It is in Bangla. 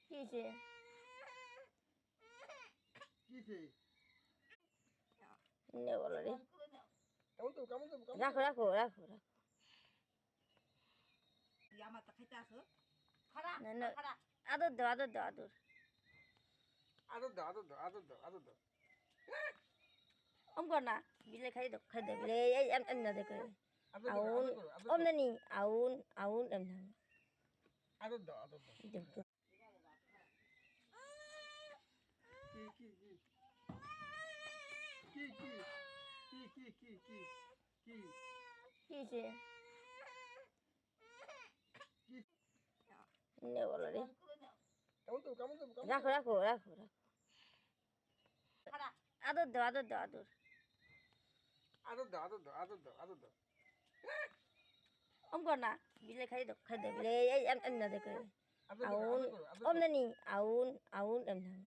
কিসে নে বলো রে রাখো রাখো রাখো রাখো না না আদর দাও আদর দাও আদর অম কর না বিলে খাই দাও বিলে এই এম না দেখো আউন অম না নি আউন আউন এম না দেখো কিসে নে বলো রে রাখো রাখো রাখো রাখো আদর দাও আদর দাও আদর অম কর না বিলে খাই দাও বিলে এই এম না দেখো আউন অম না নি আউন আউন এম না